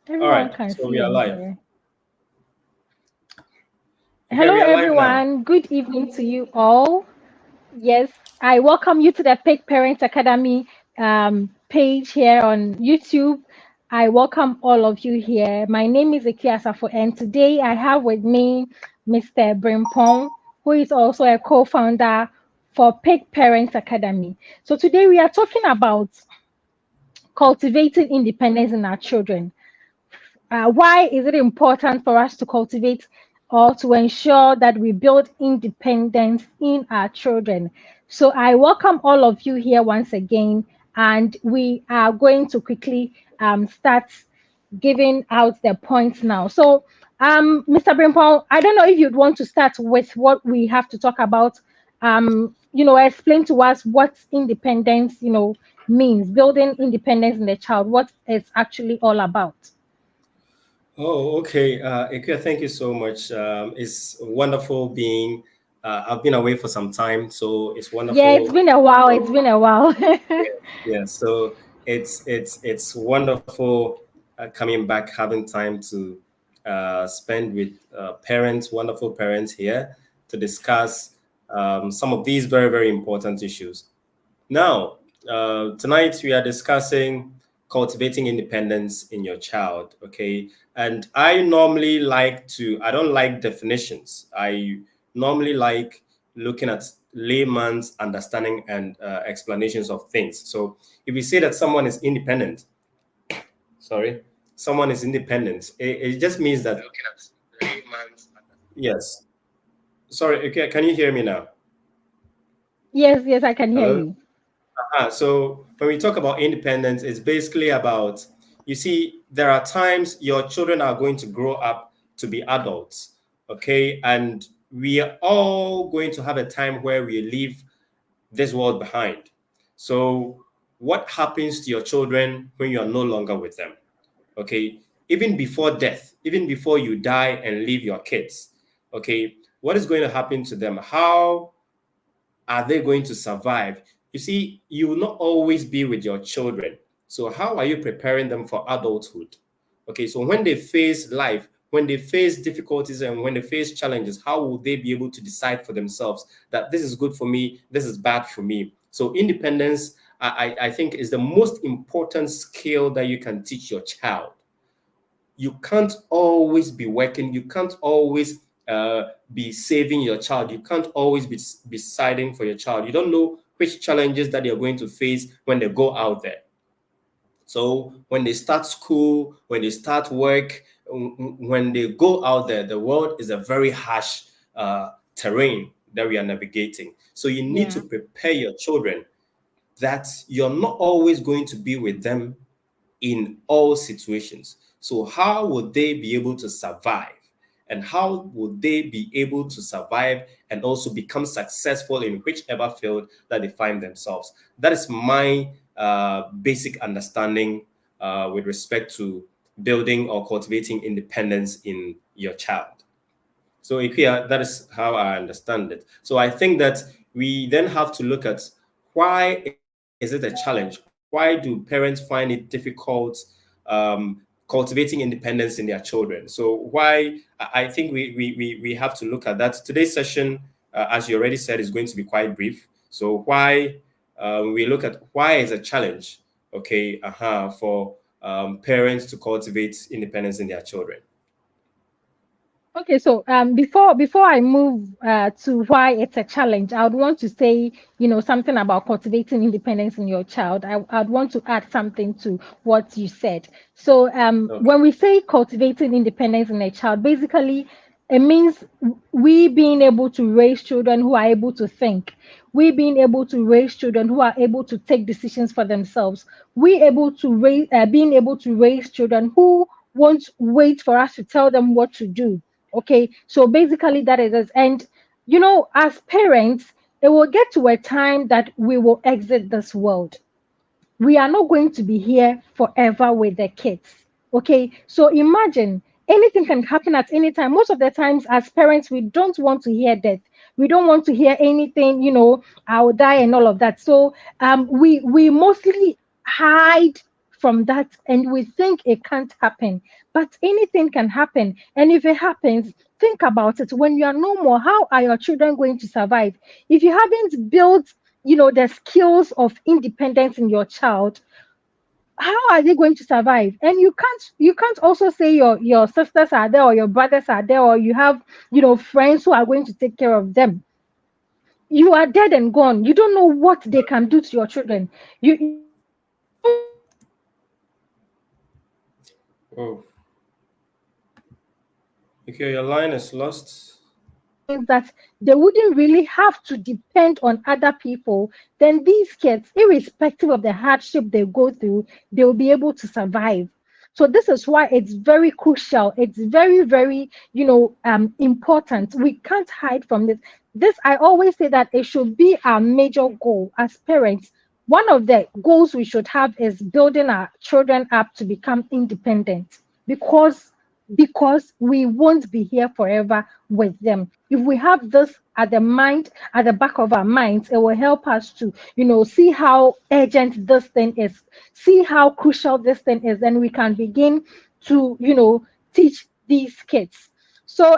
All Everyone right, can so see we are and live. hear. Okay, Hello, we are live now. everyone. Good evening to you all. Yes, I welcome you to the Fake Parents Academy page here on YouTube. I welcome all of you here. My name is Ikiasafo, and today I have with me Mr. Brimpong, who is also a co-founder for Fake Parents Academy. So today we are talking about cultivating independence in our children. Why is it important for us to cultivate or to ensure that we build independence in our children? So I welcome all of you here once again, and we are going to quickly start giving out the points now. So, Mr. Brimpong, I don't know if you'd want to start with what we have to talk about. Explain to us what independence, means, building independence in the child, what it's actually all about. Oh, okay. Ikuya, thank you so much. It's wonderful being. I've been away for some time, so it's Yeah, it's wonderful. been a while. It's been a while. Yeah, so it's wonderful coming back, having time to spend with parents, wonderful parents here to discuss some of these very, very important issues. Now, tonight we are discussing cultivating independence in your child. Okay. And I don't like definitions. I normally like looking at layman's understanding and explanations of things. So if we say that someone is independent, sorry, someone is independent, it just means that, yes. Sorry, okay, can you hear me now? Yes, yes, I can hear Hello? you. So when we talk about independence, it's basically about, you see, there are times your children are going to grow up to be adults, okay? And we are all going to have a time where we leave this world behind. So what happens to your children when you are no longer with them? Okay, even before death, even before you die and leave your kids, okay, what is going to happen to them? How are they going to survive? You see, you will not always be with your children. So, how are you preparing them for adulthood? Okay, so when they face life, when they face difficulties and when they face challenges, how will they be able to decide for themselves that this is good for me, this is bad for me? So, independence, I think, is the most important skill that you can teach your child. You can't always be working. You can't always be saving your child. You can't always be deciding for your child. You don't know which challenges that they're going to face when they go out there. So when they start school, when they start work, when they go out there, the world is a very harsh terrain that we are navigating. So you need to Yeah. prepare your children that you're not always going to be with them in all situations. So, how would they be able to survive? And how would they be able to survive and also become successful in whichever field that they find themselves? That is my basic understanding with respect to building or cultivating independence in your child. So, Ikuya, that is how I understand it. So, I think that we then have to look at why is it a challenge? Why do parents find it difficult cultivating independence in their children? So, I think we have to look at that. Today's session, as you already said, is going to be quite brief. So, why we look at why is a challenge, okay, for parents to cultivate independence in their children. Okay, so before I move to why it's a challenge, I would want to say, something about cultivating independence in your child. I'd want to add something to what you said. So Okay. when we say cultivating independence in a child, basically it means we being able to raise children who are able to think, we being able to raise children who are able to take decisions for themselves, we able to raise being able to raise children who won't wait for us to tell them what to do. Okay, so basically that is it. And as parents, it will get to a time that we will exit this world. We are not going to be here forever with the kids. Okay, so imagine anything can happen at any time. Most of the times, as parents, we don't want to hear death. We don't want to hear anything, I will die and all of that. So we mostly hide from that and we think it can't happen. But anything can happen. And if it happens, think about it. When you are no more, how are your children going to survive? If you haven't built, the skills of independence in your child, how are they going to survive? And you can't also say your sisters are there or your brothers are there or you have friends who are going to take care of them. You are dead and gone. You don't know what they can do to your children. You don't know what they can do to your children. Oh, okay, your line is lost. Things that they wouldn't really have to depend on other people, then these kids, irrespective of the hardship they go through, they will be able to survive. So this is why it's very crucial. It's very, very, important. We can't hide from this. This, I always say that it should be our major goal as parents. One of the goals we should have is building our children up to become independent, because we won't be here forever with them. If we have this at the back of our minds, it will help us to, see how urgent this thing is, see how crucial this thing is, and we can begin to, teach these kids. So,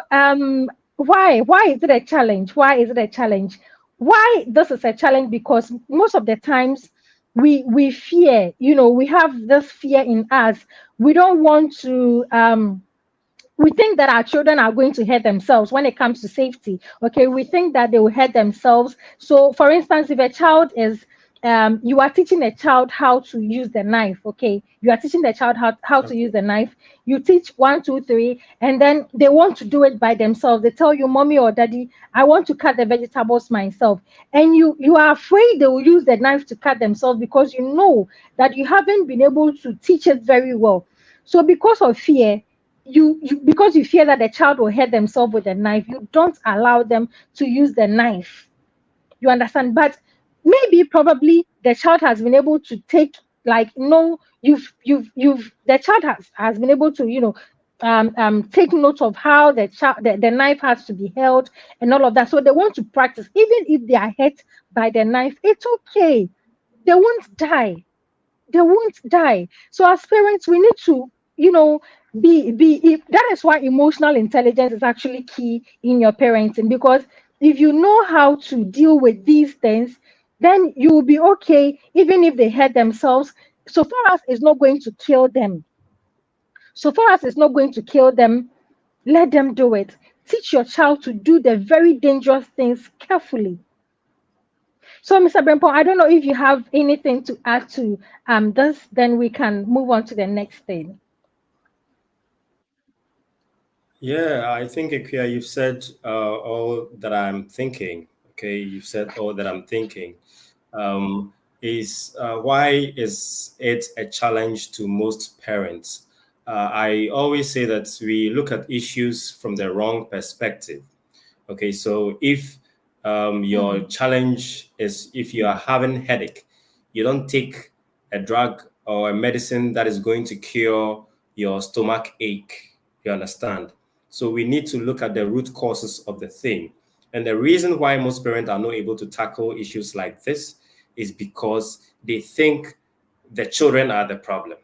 why is it a challenge? Why is it a challenge? Why this is a challenge? Because most of the times we fear, we have this fear in us. We don't want to we think that our children are going to hurt themselves when it comes to safety. Okay, we think that they will hurt themselves. So, for instance, if a child is you are teaching a child how to use the knife. Okay, you are teaching the child how to use Okay. the knife. You teach one, two, three, and then they want to do it by themselves. They tell you, mommy or daddy, I want to cut the vegetables myself. And you are afraid they will use the knife to cut themselves because you know that you haven't been able to teach it very well. So because of fear, you because you fear that the child will hurt themselves with a knife, you don't allow them to use the knife. You understand? But maybe probably the child has been able to take, like, no, you've the child has been able to, take note of how the knife has to be held and all of that. So they want to practice. Even if they are hurt by the knife, it's okay. They won't die. They won't die. So as parents, we need to, you know, that is why emotional intelligence is actually key in your parenting, because if you know how to deal with these things, then you will be okay, even if they hurt themselves. So far as it's not going to kill them, so far as it's not going to kill them, let them do it. Teach your child to do the very dangerous things carefully. So, Mr. Brempo, I don't know if you have anything to add to this, then we can move on to the next thing. Yeah, I think Ikea, you've said all that I'm thinking. Okay, you've said all that I'm thinking. Um, is Why is it a challenge to most parents? I always say that we look at issues from the wrong perspective. Okay, so if your Mm, challenge is if you are having headache, you don't take a drug or a medicine that is going to cure your stomach ache. You understand? So we need to look at the root causes of the thing. And the reason why most parents are not able to tackle issues like this is because they think the children are the problem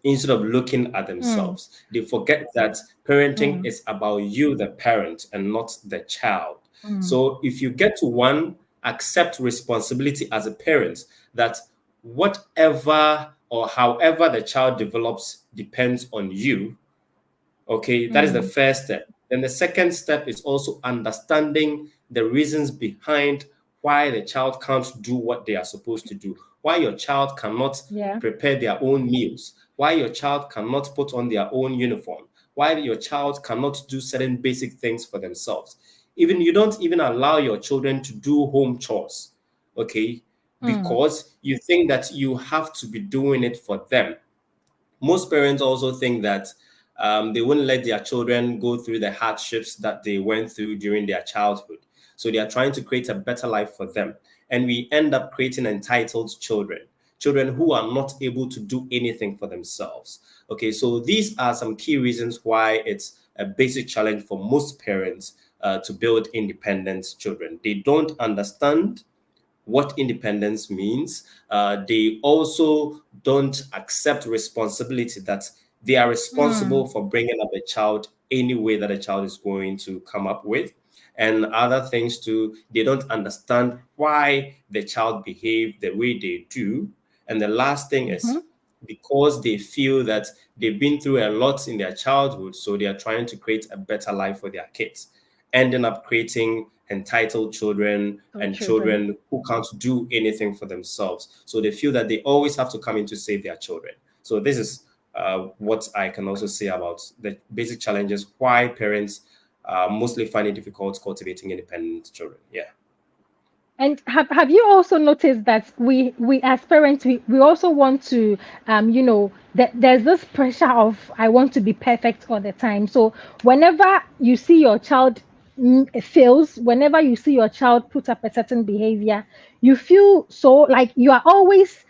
instead of looking at mm, themselves. They forget that parenting mm, is about you, the parent, and not the child. mm, So if you get to one, accept responsibility as a parent that whatever or however the child develops depends on you. Okay, that is the mm. first step. Then the second step is also understanding the reasons behind why the child can't do what they are supposed to do, why your child cannot Yeah. prepare their own meals, why your child cannot put on their own uniform, why your child cannot do certain basic things for themselves. Even you don't even allow your children to do home chores, okay, Mm, because you think that you have to be doing it for them. Most parents also think that they wouldn't let their children go through the hardships that they went through during their childhood. So they are trying to create a better life for them. And we end up creating entitled children, children who are not able to do anything for themselves. Okay, so these are some key reasons why it's a basic challenge for most parents to build independent children. They don't understand what independence means. They also don't accept responsibility, that they are responsible Mm. for bringing up a child any way that a child is going to come up with. And other things too, they don't understand why the child behave the way they do. And the last thing Mm-hmm. is, because they feel that they've been through a lot in their childhood, so they are trying to create a better life for their kids, ending up creating entitled children For and children. children who can't do anything for themselves. So they feel that they always have to come in to save their children. So this is what I can also say about the basic challenges why parents mostly find it difficult cultivating independent children. Yeah. And have you also noticed that we as parents we also want to that there's this pressure of I want to be perfect all the time. So whenever you see your child fails, whenever you see your child put up a certain behavior, you feel so like you always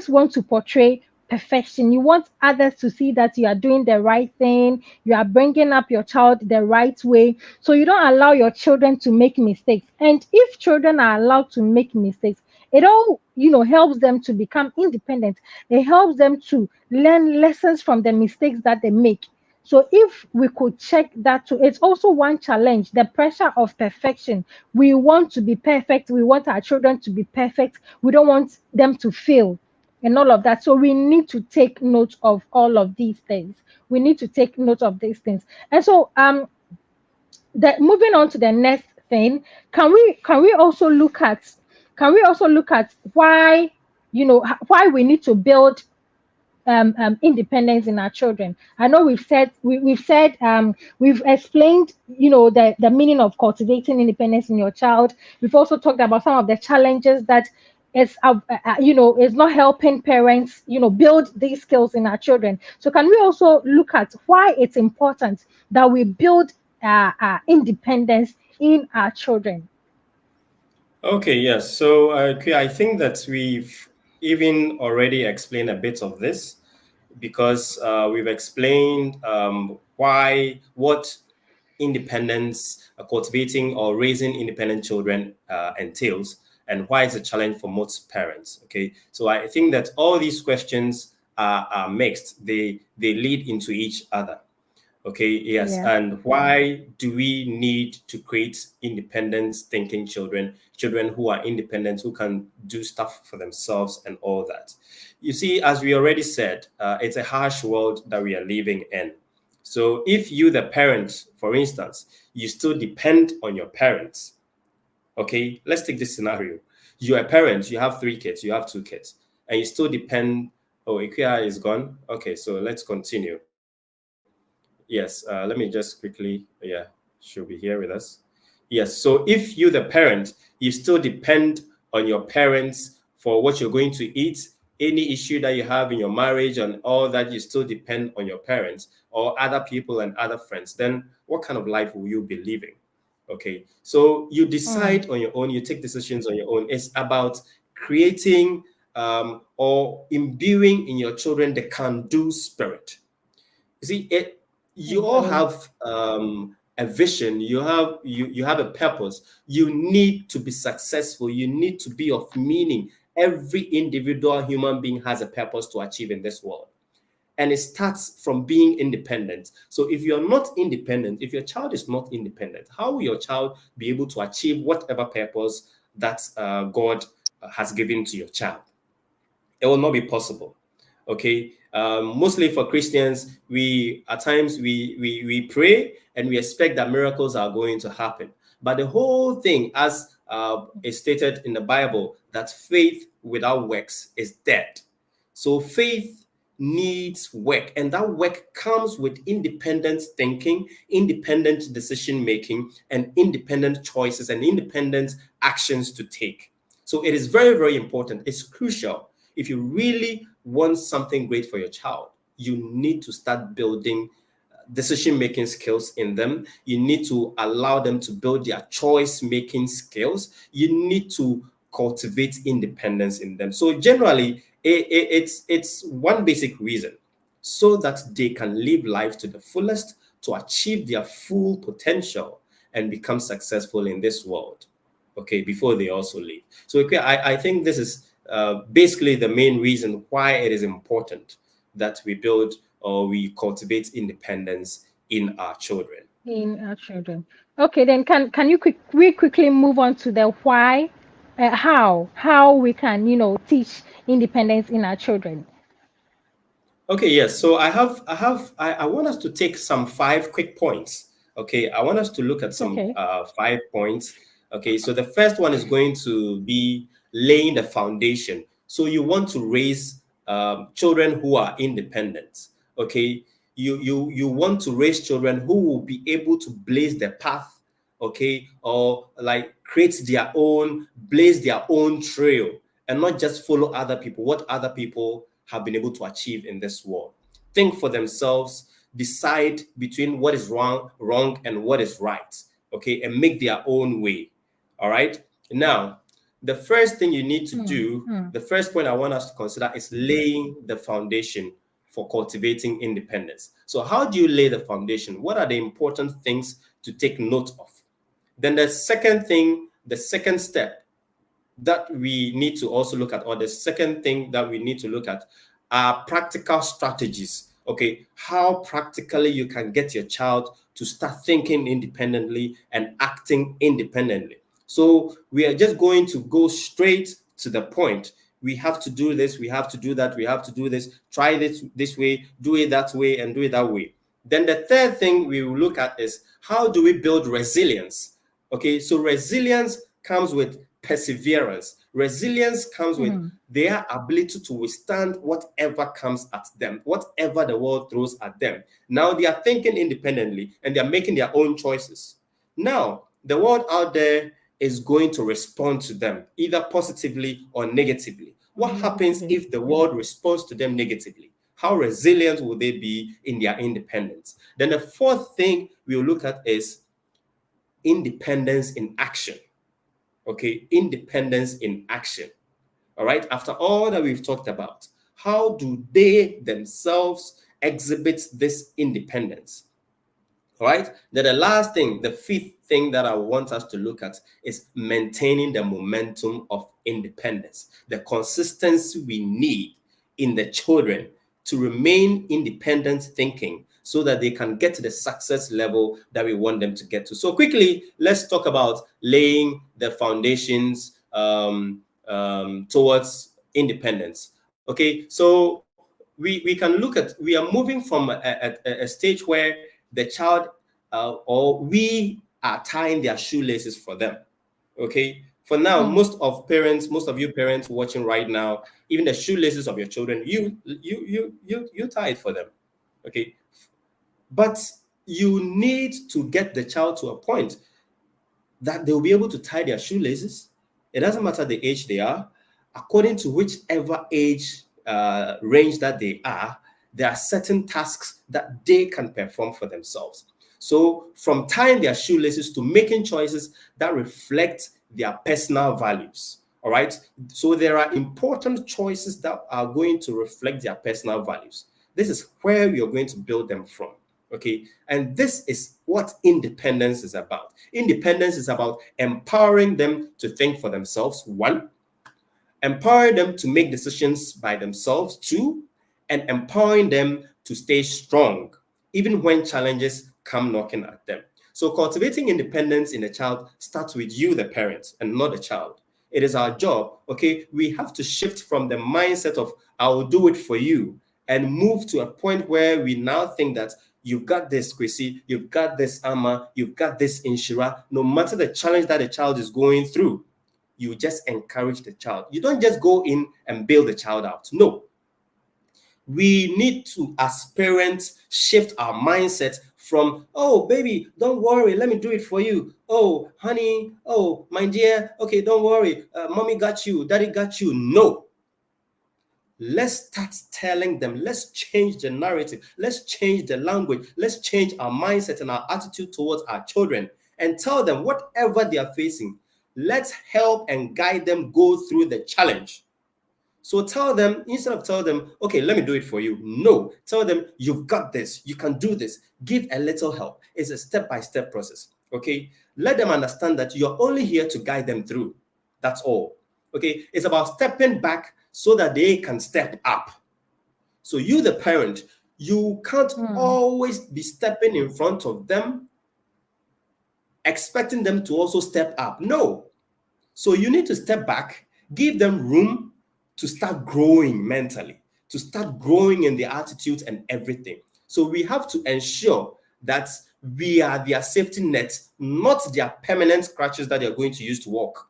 want to portray perfection. You want others to see that you are doing the right thing, you are bringing up your child the right way, so you don't allow your children to make mistakes. And if children are allowed to make mistakes, it all helps them to become independent. It helps them to learn lessons from the mistakes that they make. So if we could check that too, it's also one challenge, the pressure of perfection. We want to be perfect. We want our children to be perfect. We don't want them to fail and all of that. So we need to take note of all of these things. We need to take note of these things. And so that moving on to the next thing, can we also look at why why we need to build independence in our children. I know we've explained the meaning of cultivating independence in your child. We've also talked about some of the challenges that is not helping parents build these skills in our children. So can we also look at why it's important that we build independence in our children? Okay, yes. So okay, I think that we've even already explained a bit of this, because we've explained what independence, cultivating or raising independent children entails, and why it's a challenge for most parents. Okay, so I think that all these questions are mixed. They lead into each other. Okay, yes. Yeah. And why do we need to create independent thinking children, children who are independent, who can do stuff for themselves and all that? You see, as we already said, it's a harsh world that we are living in. So if you, the parent, for instance, you still depend on your parents, okay, let's take this scenario. You're a parent, you have 3 kids, you have 2 kids, and you still depend. Oh, Ikea is gone. Okay, so let's continue. Yes, let me just quickly, yeah, she'll be here with us. Yes, so if you, the parent, you still depend on your parents for what you're going to eat, any issue that you have in your marriage and all that, you still depend on your parents or other people and other friends, then what kind of life will you be living? Okay, so you Mm. decide on your own, you take decisions on your own. It's about creating or imbuing in your children the can do spirit. You see, you all Exactly. have a vision. You have a purpose. You need to be successful. You need to be of meaning. Every individual human being has a purpose to achieve in this world, and it starts from being independent. So if you're not independent, if your child is not independent, how will your child be able to achieve whatever purpose that God has given to your child? It will not be possible. Okay, mostly for Christians, we at times we pray and we expect that miracles are going to happen, but the whole thing, as is stated in the Bible, that faith without works is dead. So faith needs work, and that work comes with independent thinking, independent decision making, and independent choices and independent actions to take. So it is very, very important. It's crucial. If you really want something great for your child, you need to start building decision making skills in them. You need to allow them to build their choice making skills. You need to cultivate independence in them. So generally, it's one basic reason, so that they can live life to the fullest, to achieve their full potential and become successful in this world. okay, before they also leave. So okay, I think this is basically the main reason why it is important that we build or we cultivate independence in our children. in our children. Okay, then can you we quickly move on to the why, how we can teach independence in our children. Okay, yes. So I want us to take some five quick points. Okay, I want us to look at some Okay. 5 points. Okay, so the first one is going to be laying the foundation. So you want to raise children who are independent. Okay, you want to raise children who will be able to blaze the path, okay, or like create their own, blaze their own trail, and not just follow other people, what other people have been able to achieve in this world. Think for themselves, decide between what is wrong and what is right, okay, and make their own way. All right. Now, the first thing you need to Hmm. do, Hmm. the first point I want us to consider is laying the foundation for cultivating independence. So, how do you lay the foundation? What are the important things to take note of? Then the second thing, the second step that we need to also look at, or the second thing that we need to look at, are practical strategies. Okay, how practically you can get your child to start thinking independently and acting independently. So we are just going to go straight to the point. We have to do this, we have to do that, we have to do this, try this way, do it that way, and do it that way. Then the third thing we will look at is how do we build resilience? Okay, so resilience comes with perseverance. Resilience comes with Hmm. their ability to withstand whatever comes at them, whatever the world throws at them. Now they are thinking independently and they are making their own choices. Now, the world out there is going to respond to them either positively or negatively. What happens Negatively. if the world responds to them negatively? How resilient will they be in their independence? Then the fourth thing we'll look at is independence in action. Okay, independence in action. All right, after all that we've talked about, how do they themselves exhibit this independence? All right. Then the last thing, the fifth thing that I want us to look at is maintaining the momentum of independence, the consistency we need in the children to remain independent thinking so that they can get to the success level that we want them to get to. So, quickly, let's talk about laying the foundations towards independence. Okay. So, we can look at, we are moving from a stage where the child or we are tying their shoelaces for them. Okay. For now, Hmm. most of you parents watching right now, even the shoelaces of your children, you tie it for them. Okay. But you need to get the child to a point that they'll be able to tie their shoelaces. It doesn't matter the age they are, according to whichever age range that they are, there are certain tasks that they can perform for themselves. So, from tying their shoelaces to making choices that reflect their personal values. All right. So, there are important choices that are going to reflect their personal values. This is where you're going to build them from. Okay. And this is what independence is about. Independence is about empowering them to think for themselves, one, empowering them to make decisions by themselves, two, and empowering them to stay strong, even when challenges come knocking at them. So, cultivating independence in a child starts with you, the parent, and not the child. It is our job, okay? We have to shift from the mindset of, I will do it for you, and move to a point where we now think that you've got this, Chrissy, you've got this, Amma, you've got this, Inshira, no matter the challenge that the child is going through, you just encourage the child. You don't just go in and bail the child out. No. We need to, as parents, shift our mindset from, oh, baby, don't worry, let me do it for you. Oh, honey, oh, my dear, okay, don't worry. Mommy got you, daddy got you. No. Let's start telling them, let's change the narrative, let's change the language, let's change our mindset and our attitude towards our children and tell them whatever they are facing, let's help and guide them go through the challenge. So tell them, instead of tell them, okay, let me do it for you. No, tell them, you've got this, you can do this. Give a little help. It's a step-by-step process. Okay, let them understand that you're only here to guide them through. That's all. Okay, it's about stepping back so that they can step up. So you, the parent, you can't Mm. always be stepping in front of them, expecting them to also step up. No. So you need to step back, give them room to start growing mentally, to start growing in their attitudes and everything. So we have to ensure that we are their safety net, not their permanent crutches that they're going to use to walk.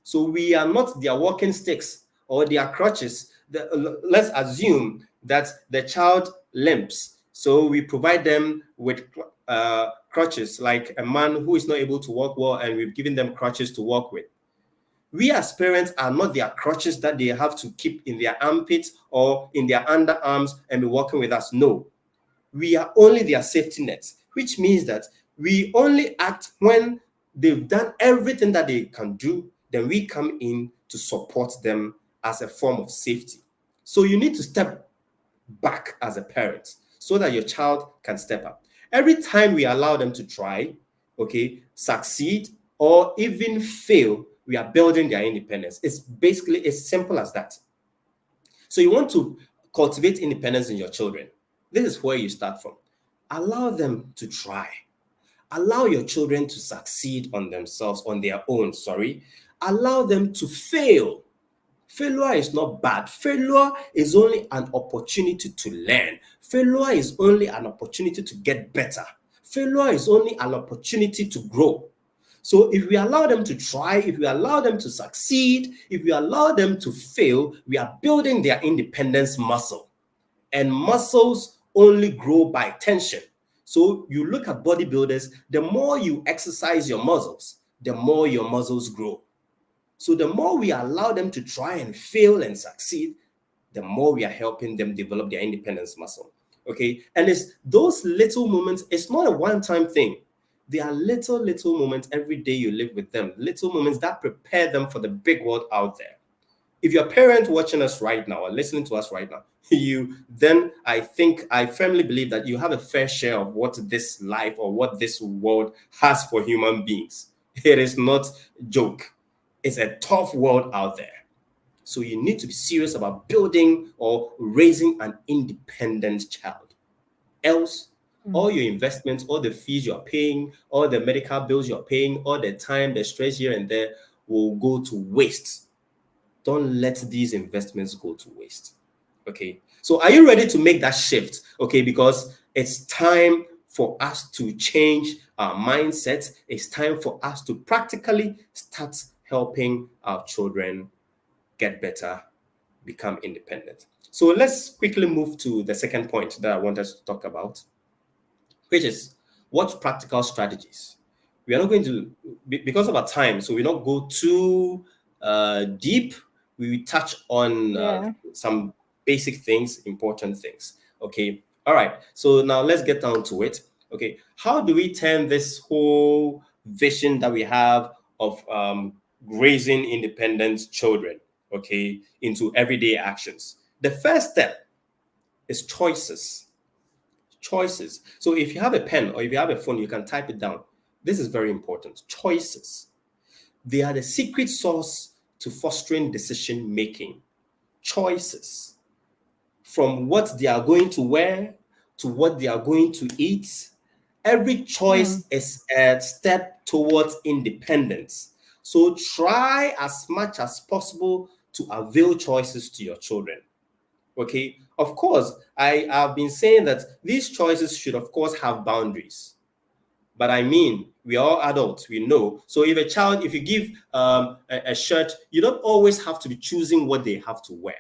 So we are not their walking sticks or their crutches. Let's assume that the child limps. So we provide them with crutches, like a man who is not able to walk well, and we've given them crutches to walk with. We as parents are not their crutches that they have to keep in their armpits or in their underarms and be walking with us. No, we are only their safety nets, which means that we only act when they've done everything that they can do. Then we come in to support them as a form of safety. So you need to step back as a parent so that your child can step up. Every time we allow them to try, okay, succeed, or even fail, we are building their independence. It's basically as simple as that. So you want to cultivate independence in your children. This is where you start from. Allow them to try. Allow your children to succeed on themselves, on their own, sorry. Allow them to fail. Failure is not bad. Failure is only an opportunity to learn. Failure is only an opportunity to get better. Failure is only an opportunity to grow. So if we allow them to try, if we allow them to succeed, if we allow them to fail, we are building their independence muscle. And muscles only grow by tension. So you look at bodybuilders, the more you exercise your muscles, the more your muscles grow. So the more we allow them to try and fail and succeed, the more we are helping them develop their independence muscle. Okay. And it's those little moments, it's not a one-time thing. There are little moments every day you live with them, little moments that prepare them for the big world out there. If you're a parent watching us right now or listening to us right now, I firmly believe that you have a fair share of what this life or what this world has for human beings. It is not a joke. It's a tough world out there. So you need to be serious about building or raising an independent child. Else, all Mm. your investments, all the fees you're paying, all the medical bills you're paying, all the time, the stress here and there will go to waste. Don't let these investments go to waste. Okay. So are you ready to make that shift? Okay, because it's time for us to change our mindset. It's time for us to practically start helping our children get better, become independent. So let's quickly move to the second point that I want us to talk about, which is what practical strategies. We are not going to, because of our time, so we don't go too deep. We touch on Yeah. some basic things, important things. Okay. All right. So now let's get down to it. Okay. How do we turn this whole vision that we have of raising independent children, okay, into everyday actions? The first step is choices. Choices. So if you have a pen or if you have a phone, you can type it down. This is very important. Choices. They are the secret sauce to fostering decision making. Choices. From what they are going to wear to what they are going to eat. Every Mm. choice is a step towards independence. So try as much as possible to avail choices to your children. Okay, of course, I have been saying that these choices should, of course, have boundaries. But I mean, we are all adults, we know. So if a child, if you give a shirt, you don't always have to be choosing what they have to wear.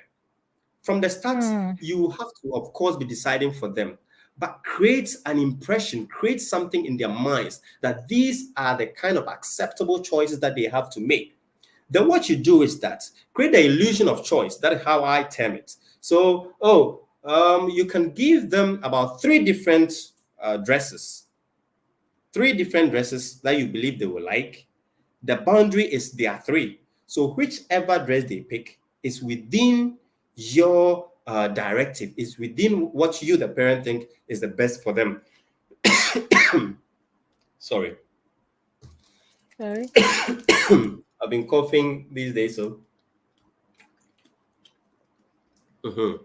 From the start, Mm. you have to, of course, be deciding for them. But create an impression, create something in their minds that these are the kind of acceptable choices that they have to make. Then what you do is that create the illusion of choice. That is how I term it. So, you can give them about dresses, three different dresses that you believe they will like. The boundary is there are three. So whichever dress they pick is within your directive, is within what you, the parent, think is the best for them. Sorry. Sorry. I've been coughing these days, so mhm.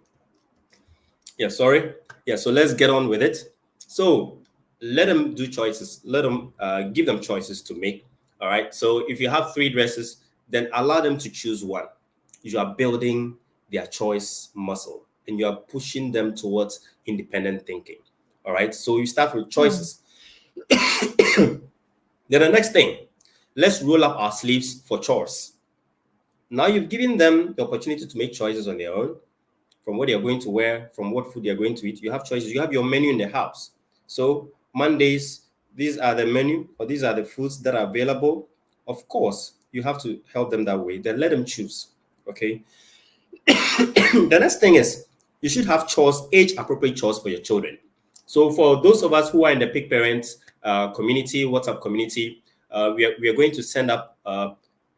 Yeah, sorry. Yeah, so let's get on with it. So let them do choices. Let them give them choices to make. All right. So if you have three dresses, then allow them to choose one. You are building their choice muscle and you are pushing them towards independent thinking. All right. So you start with Hmm. choices. Then the next thing, let's roll up our sleeves for chores. Now you've given them the opportunity to make choices on their own from what they're going to wear, from what food they're going to eat. You have choices. You have your menu in the house. So Mondays, these are the menu or these are the foods that are available. Of course, you have to help them that way. Then let them choose. Okay. The next thing is you should have chores, age appropriate chores for your children. So for those of us who are in the Pick Parents community, WhatsApp community, we are going to send up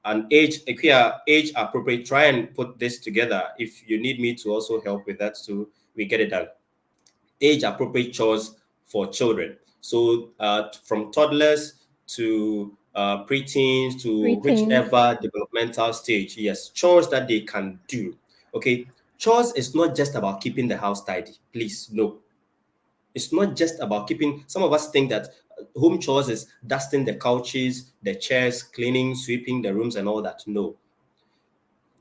an a clear age appropriate. Try and put this together. If you need me to also help with that, too, we get it done. Age appropriate chores for children. So from toddlers to preteens to Greetings. whichever developmental stage, yes, chores that they can do. Okay, chores is not just about keeping the house tidy. Please, no, it's not just about keeping. Some of us think that home chores is dusting the couches, the chairs, cleaning, sweeping the rooms, and all that. No,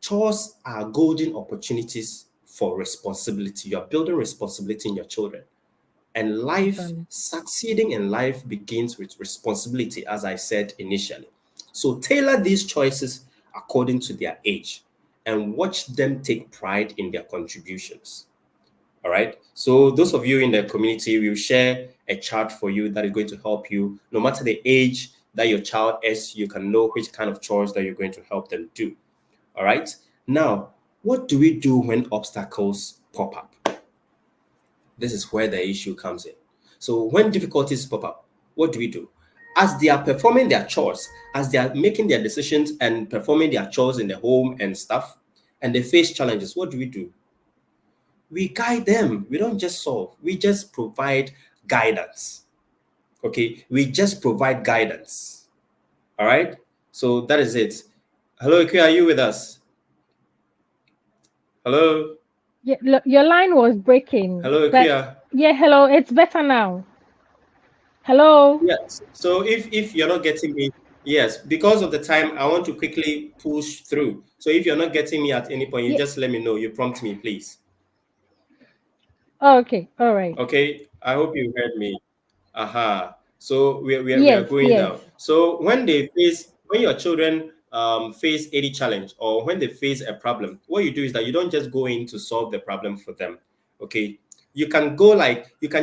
chores are golden opportunities for responsibility. You are building responsibility in your children. And life, Exactly. succeeding in life begins with responsibility, as I said initially. So tailor these choices according to their age and watch them take pride in their contributions. All right. So those of you in the community, we'll share a chart for you that is going to help you. No matter the age that your child is, you can know which kind of chores that you're going to help them do. All right. Now, what do we do when obstacles pop up? This is where the issue comes in. So when difficulties pop up, what do we do? As they are performing their chores, as they are making their decisions and performing their chores in the home and stuff, and they face challenges, what do? We guide them. We don't just solve, we just provide guidance. Okay, we just provide guidance. All right, so that is it. Hello, Ike, are you with us? Hello, Yeah, your line was breaking, hello, but Ike. yeah, hello, it's better now. Hello. Yes. So if you're not getting me, yes, because of the time, I want to quickly push through. So if you're not getting me at any point, you Yeah. just let me know. You prompt me, please. Oh, okay. All right. Okay. I hope you heard me. Aha. So we are Yes. going Yes. down. So when your children face any challenge or when they face a problem, what you do is that you don't just go in to solve the problem for them. Okay. You can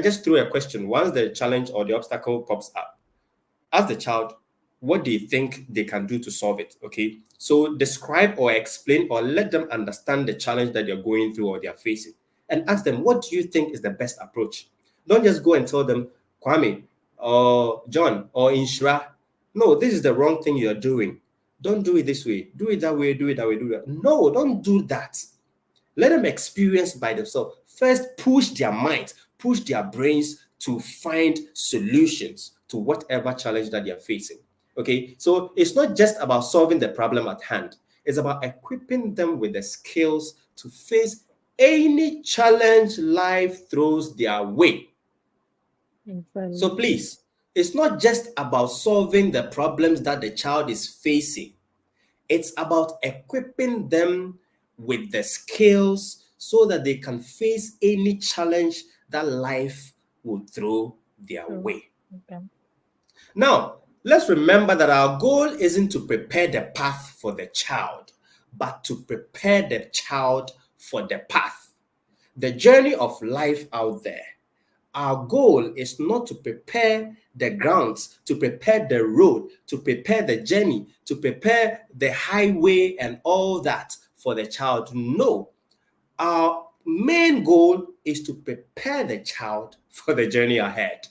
just throw a question once the challenge or the obstacle pops up. Ask the child what they think they can do to solve it. Okay. So describe or explain or let them understand the challenge that they're going through or they're facing. And ask them, what do you think is the best approach? Don't just go and tell them, Kwame or John or Inshra, no, this is the wrong thing you're doing. Don't do it this way. Do it that way, do it that way, do that. No, don't do that. Let them experience by themselves. First, push their minds, push their brains to find solutions to whatever challenge that they are facing. Okay, so it's not just about solving the problem at hand, it's about equipping them with the skills to face any challenge life throws their way. So Exactly. please, it's not just about solving the problems that the child is facing. It's about equipping them with the skills so that they can face any challenge that life will throw their So, way. okay. Now, let's remember that our goal isn't to prepare the path for the child, but to prepare the child for the path. The journey of life out there. Our goal is not to prepare the grounds, to prepare the road, to prepare the journey, to prepare the highway and all that for the child. No, our main goal is to prepare the child for the journey ahead.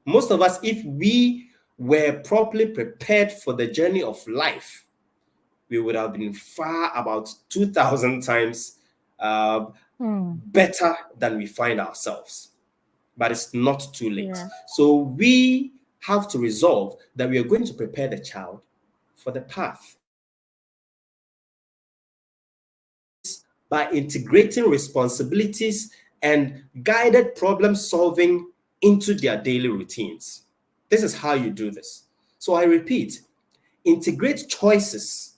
Most of us, if we were properly prepared for the journey of life, we would have been far about 2,000 times uh, Hmm. better than we find ourselves. But it's not too late. Yeah. So we have to resolve that we are going to prepare the child for the path. By integrating responsibilities and guided problem solving into their daily routines. This is how you do this. So I repeat, integrate choices,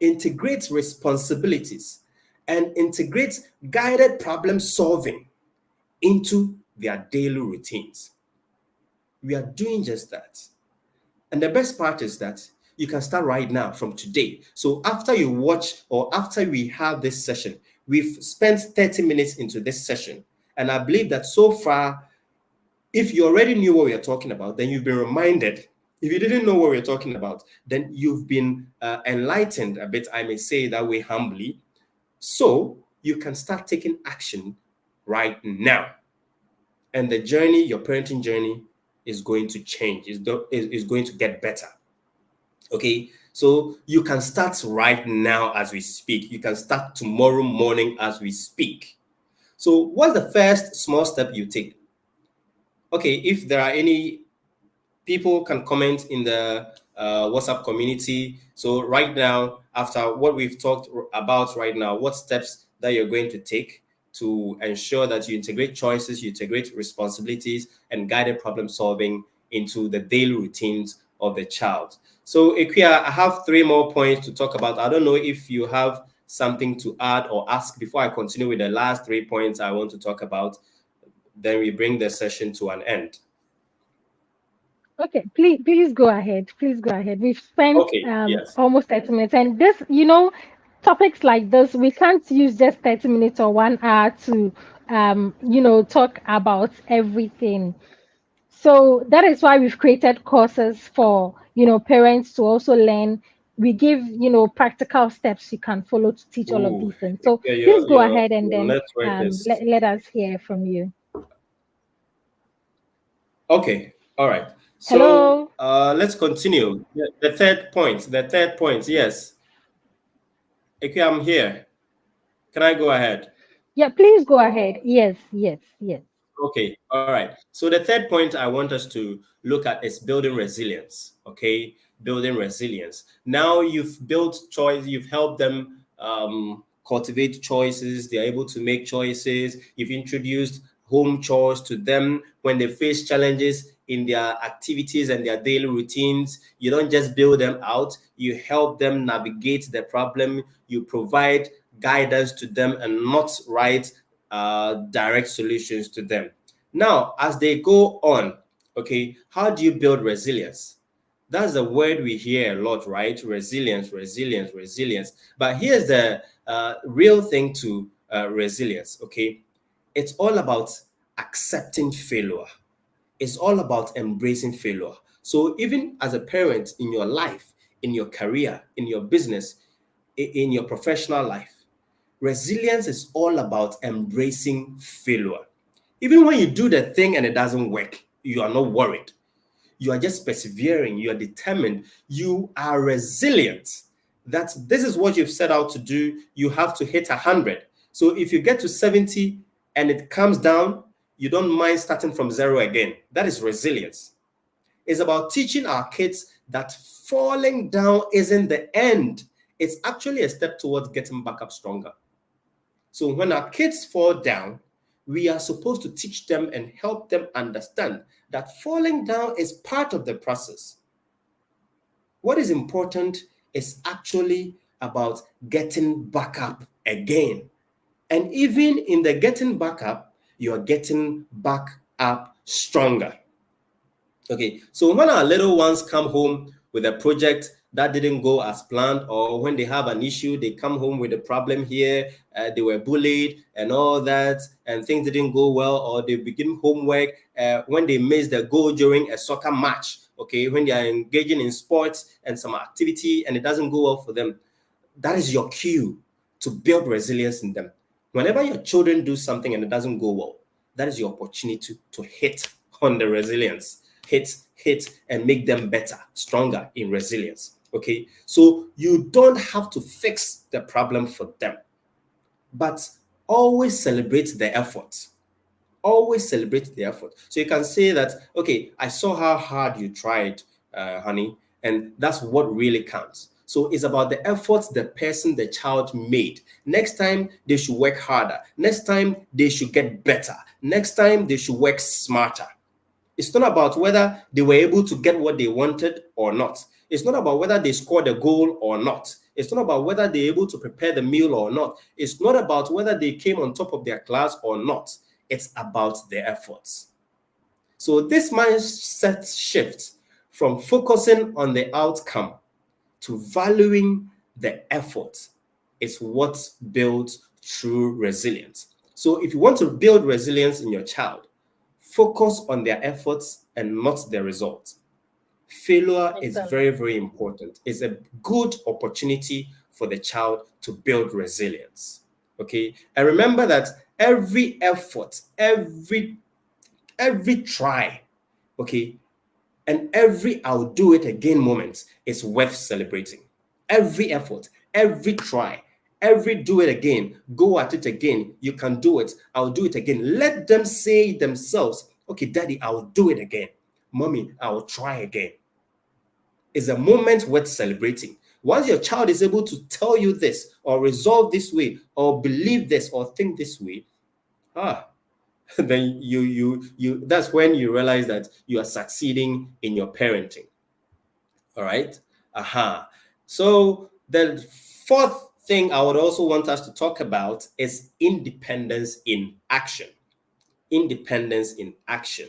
integrate responsibilities, and integrate guided problem solving into their daily routines. We are doing just that. And the best part is that you can start right now from today. So after you watch or after we have this session, we've spent 30 minutes into this session. And I believe that so far, if you already knew what we are talking about, then you've been reminded. If you didn't know what we're talking about, then you've been enlightened a bit, I may say that way humbly. So you can start taking action right now. And the journey, your parenting journey, is going to change, is going to get better. Okay, so you can start right now as we speak. You can start tomorrow morning as we speak. So what's the first small step you take? Okay, if there are any people can comment in the WhatsApp community. So right now, after what we've talked about right now, what steps that you're going to take to ensure that you integrate choices, you integrate responsibilities, and guided problem solving into the daily routines of the child. So Ikuya, I have 3 more points to talk about. I don't know if you have something to add or ask before I continue with the last 3 points I want to talk about. Then we bring the session to an end. Okay, please go ahead. Please go ahead. We've spent Okay, yes. almost 30 minutes, and this, topics like this, we can't use just 30 minutes or 1 hour to talk about everything. So that is why we've created courses for parents to also learn. We give practical steps you can follow to teach all of Ooh, these things. So yeah, please go ahead and your then network is let us hear from you. okay. All right. So Hello. let's continue. The third point. The third point. Yes. Okay, I'm here. Can I go ahead? Yeah, please go ahead. Yes, yes, yes. Okay, all right. So the third point I want us to look at is building resilience. Okay, building resilience. Now you've built choice, you've helped them cultivate choices. They're able to make choices. You've introduced home chores to them when they face challenges in their activities and their daily routines. You don't just build them out, you help them navigate the problem. You provide guidance to them and not right direct solutions to them. Now, as they go on, okay, how do you build resilience? That's the word we hear a lot, right? Resilience, resilience, resilience. But here's the real thing to resilience, okay? It's all about accepting failure. It's all about embracing failure. So even as a parent in your life, in your career, in your business, in your professional life, resilience is all about embracing failure. Even when you do the thing and it doesn't work, you are not worried. You are just persevering. You are determined. You are resilient. That this is what you've set out to do. You have to hit 100. So if you get to 70 and it comes down, you don't mind starting from zero again. That is resilience. It's about teaching our kids that falling down isn't the end. It's actually a step towards getting back up stronger. So when our kids fall down, we are supposed to teach them and help them understand that falling down is part of the process. What is important is actually about getting back up again. And even in the getting back up, you're getting back up stronger. Okay, so when our little ones come home with a project that didn't go as planned, or when they have an issue, they come home with a problem here, they were bullied and all that, and things didn't go well, or they begin homework when they miss the goal during a soccer match, okay, when they are engaging in sports and some activity and it doesn't go well for them, that is your cue to build resilience in them. Whenever your children do something and it doesn't go well, that is your opportunity to hit on the resilience, hit, and make them better, stronger in resilience. Okay, so you don't have to fix the problem for them, but always celebrate the effort. Always celebrate the effort. So you can say that, okay, I saw how hard you tried, honey, and that's what really counts. So it's about the efforts the person, the child made. Next time they should work harder. Next time they should get better. Next time they should work smarter. It's not about whether they were able to get what they wanted or not. It's not about whether they scored a goal or not. It's not about whether they're able to prepare the meal or not. It's not about whether they came on top of their class or not. It's about their efforts. So this mindset shift from focusing on the outcome to valuing the effort is what builds true resilience. So if you want to build resilience in your child, focus on their efforts and not their results. Failure is Excellent. very, very important. It's a good opportunity for the child to build resilience. Okay. And remember that every effort, every try, okay, and every I'll do it again moment is worth celebrating. Every effort, every try, every do it again, go at it again. You can do it. I'll do it again. Let them say themselves, okay, daddy, I'll do it again. Mommy, I'll try again. Is a moment worth celebrating. Once your child is able to tell you this, or resolve this way, or believe this, or think this way, ah, then you that's when you realize that you are succeeding in your parenting. All right. Aha. So the fourth thing I would also want us to talk about is independence in action. Independence in action.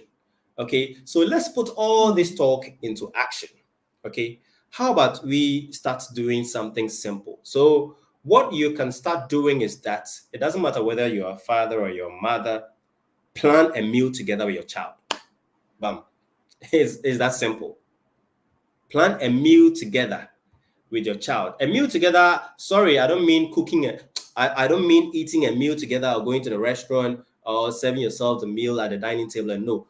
Okay. So let's put all this Mm. talk into action. Okay. How about we start doing something simple? So what you can start doing is that it doesn't matter whether you're a father or your mother, plan a meal together with your child. Bam. Is that simple? Plan a meal together with your child. A meal together, sorry, I don't mean cooking I don't mean eating a meal together or going to the restaurant or serving yourself the meal at the dining table. And no,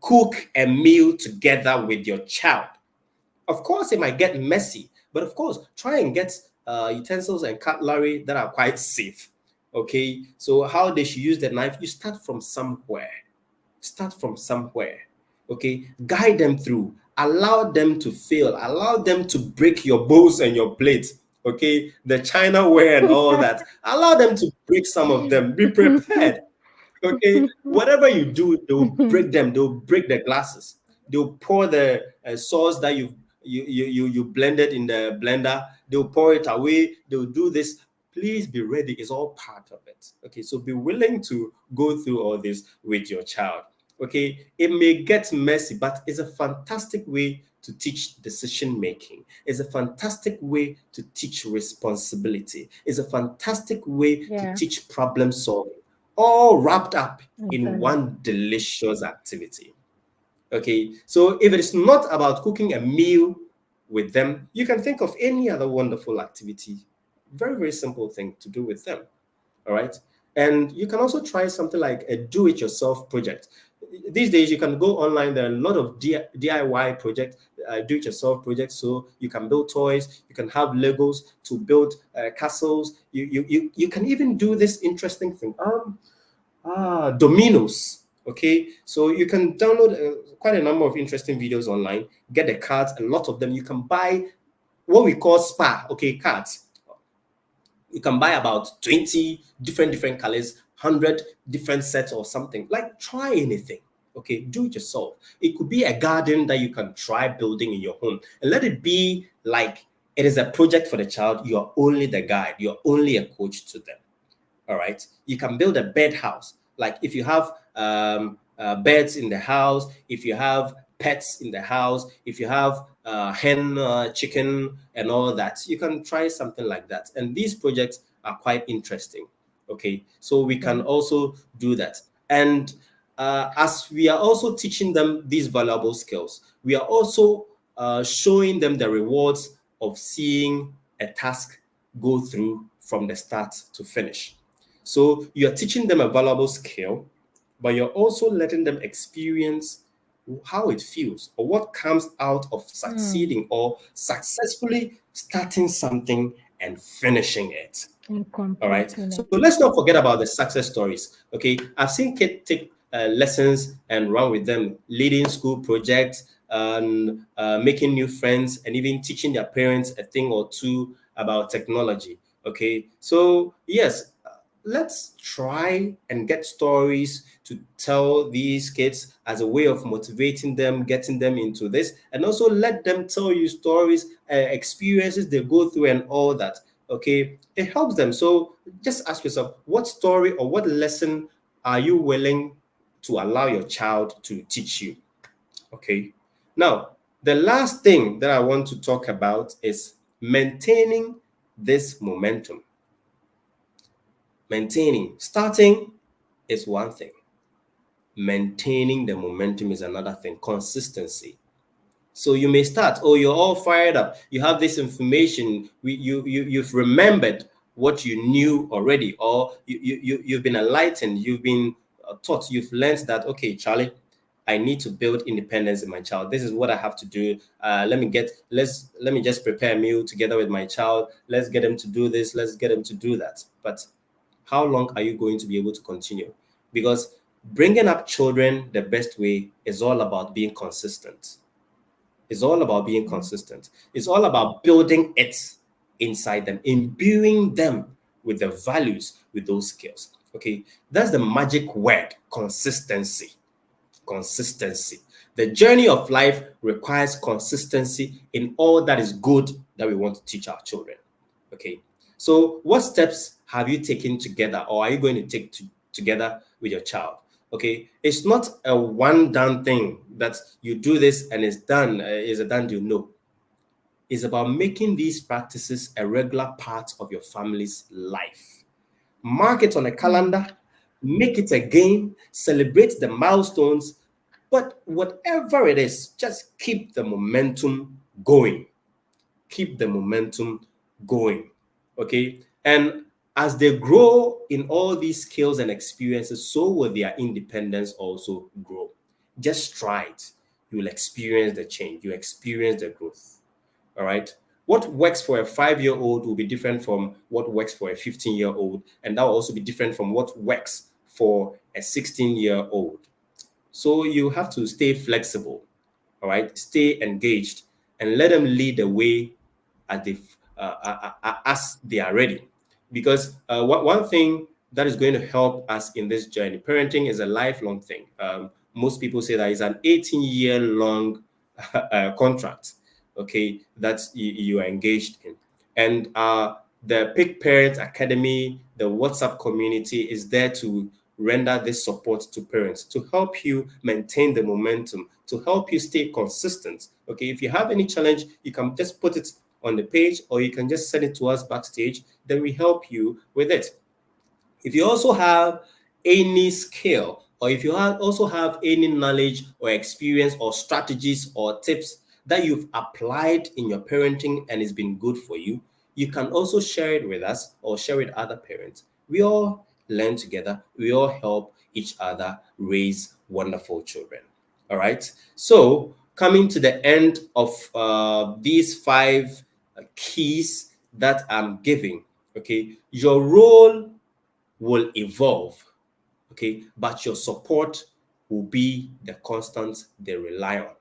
cook a meal together with your child. Of course, it might get messy, but of course, try and get utensils and cutlery that are quite safe. Okay, so how they should use the knife, you start from somewhere. Start from somewhere. Okay, guide them through, allow them to fail, allow them to break your bowls and your plates. Okay, the chinaware and all that, allow them to break some of them. Be prepared. Okay, whatever you do, they'll break them. They'll break the glasses. They'll pour the sauce that you blended in the blender. They'll pour it away. They'll do this. Please be ready. It's all part of it. Okay, so be willing to go through all this with your child. Okay, it may get messy, but it's a fantastic way to teach decision making. It's a fantastic way to teach responsibility. It's a fantastic way to Yeah. teach problem solving, all wrapped up in Excellent. one delicious activity. Okay, so if it is not about cooking a meal with them, you can think of any other wonderful activity, very, very simple thing to do with them. All right. And you can also try something like a do it yourself project. These days, you can go online. There are a lot of DIY projects, do it yourself projects. So you can build toys, you can have Legos to build castles. You can even do this interesting thing. Dominoes. Okay, so you can download quite a number of interesting videos online, get the cards, a lot of them. You can buy what we call spa, okay, cards. You can buy about 20 different colors, 100 different sets or something. Like, try anything. Okay, do it yourself. It could be a garden that you can try building in your home, and let it be like it is a project for the child. You're only the guide, you're only a coach to them. All right, you can build a bed house. Like, if you have beds in the house, if you have pets in the house, if you have hen, chicken, and all that, you can try something like that. And these projects are quite interesting. Okay, so we can Yeah. also do that. And as we are also teaching them these valuable skills, we are also showing them the rewards of seeing a task go through from the start to finish. So you're teaching them a valuable skill, but you're also letting them experience how it feels or what comes out of Mm. succeeding or successfully starting something and finishing it. And All right. completing So it. let's not forget about the success stories. Okay. I've seen kids take lessons and run with them, leading school projects and making new friends, and even teaching their parents a thing or two about technology. Okay, so yes, let's try and get stories to tell these kids as a way of motivating them, getting them into this, and also let them tell you stories, experiences they go through, and all that. Okay, it helps them. So just ask yourself, what story or what lesson are you willing to allow your child to teach you? Okay, now the last thing that I want to talk about is maintaining this momentum. Maintaining, starting is one thing, maintaining the momentum is another thing, consistency. So you may start, oh, you're all fired up, you have this information, you've remembered what you knew already, or you've been enlightened, you've been taught, you've learned that, okay, Charlie, I need to build independence in my child. This is what I have to do. Let me just prepare a meal together with my child. Let's get him to do this. Let's get him to do that. But how long are you going to be able to continue? Because bringing up children the best way is all about being consistent. It's all about being consistent. It's all about building it inside them, imbuing them with the values, with those skills. Okay, that's the magic word, consistency. Consistency. The journey of life requires consistency in all that is good that we want to teach our children. Okay. So, what steps have you taken together, or are you going to take together with your child? Okay. It's not a one done thing that you do this and it's done, is a done deal. No. It's about making these practices a regular part of your family's life. Mark it on a calendar, make it a game, celebrate the milestones, but whatever it is, just keep the momentum going. Keep the momentum going. Okay. And as they grow in all these skills and experiences, so will their independence also grow. Just try it. You will experience the change, you experience the growth. All right. What works for a 5 year old will be different from what works for a 15-year-old. And that will also be different from what works for a 16-year-old. So you have to stay flexible. All right. Stay engaged and let them lead the way as as they are ready. Because one thing that is going to help us in this journey, parenting is a lifelong thing. Most people say that it's an 18-year long contract, okay, that you are engaged in. And the Pick Parent Academy, the WhatsApp community is there to render this support to parents, to help you maintain the momentum, to help you stay consistent. Okay, if you have any challenge, you can just put it on the page, or you can just send it to us backstage, then we help you with it. If you also have any skill, or if you also have any knowledge or experience or strategies or tips that you've applied in your parenting and it's been good for you, you can also share it with us or share with other parents. We all learn together, we all help each other raise wonderful children. All right. So, coming to the end of these five keys that I'm giving, okay, your role will evolve, okay, but your support will be the constant they rely on.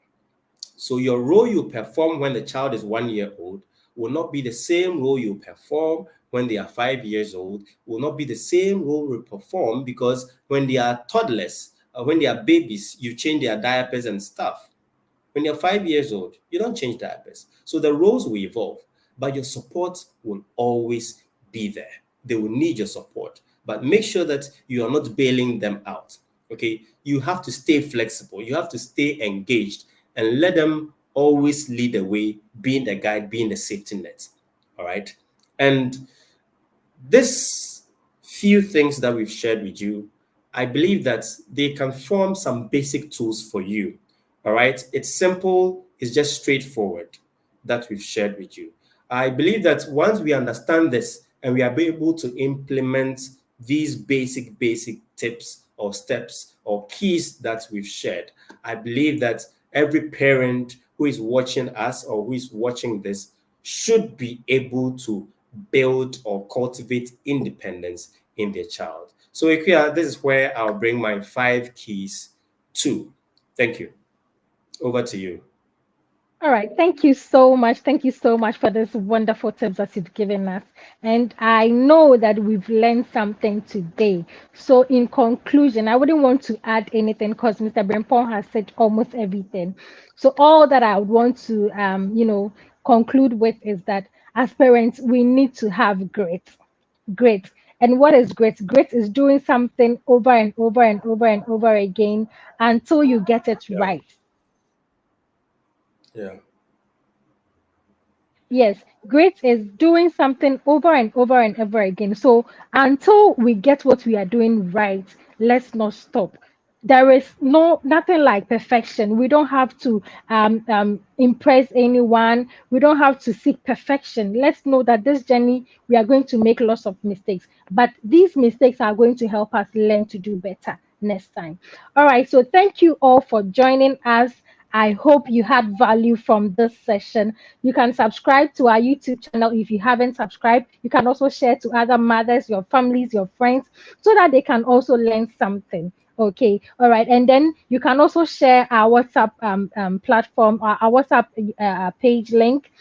So your role you perform when the child is 1 year old will not be the same role you perform when they are 5 years old, will not be the same role you perform because when they are toddlers, when they are babies, you change their diapers and stuff. When you're 5 years old, you don't change diapers. So the roles will evolve, but your support will always be there. They will need your support, but make sure that you are not bailing them out. Okay, you have to stay flexible, you have to stay engaged, and let them always lead the way, being the guide, being the safety net. All right. And this few things that we've shared with you, I believe that they can form some basic tools for you. All right. It's simple, it's just straightforward that we've shared with you. I believe that once we understand this and we are able to implement these basic tips or steps or keys that we've shared, I believe that every parent who is watching us or who is watching this should be able to build or cultivate independence in their child. So, Ikuya, this is where I'll bring my 5 keys to. Thank you. Over to you. All right. Thank you so much. Thank you so much for this wonderful tips that you've given us. And I know that we've learned something today. So, in conclusion, I wouldn't want to add anything because Mr. Brempong has said almost everything. So, all that I would want to, conclude with is that as parents, we need to have grit. And what is grit? Grit is doing something over and over and over and over again until you get it Yeah. right. Yeah. Yes, great is doing something over and over and over again. So until we get what we are doing right, let's not stop. There is nothing like perfection. We don't have to impress anyone. We don't have to seek perfection. Let's know that this journey we are going to make lots of mistakes, but these mistakes are going to help us learn to do better next time. All right. So thank you all for joining us. I hope you had value from this session. You can subscribe to our YouTube channel if you haven't subscribed. You can also share to other mothers, your families, your friends, so that they can also learn something. Okay, all right. And then you can also share our WhatsApp platform, our WhatsApp page link.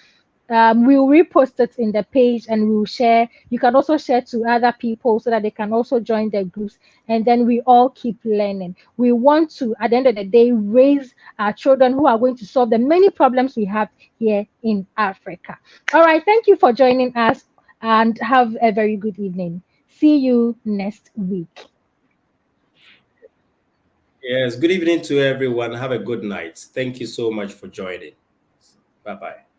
We'll repost it in the page and we'll share. You can also share to other people so that they can also join the groups. And then we all keep learning. We want to, at the end of the day, raise our children who are going to solve the many problems we have here in Africa. All right. Thank you for joining us and have a very good evening. See you next week. Yes. Good evening to everyone. Have a good night. Thank you so much for joining. Bye bye.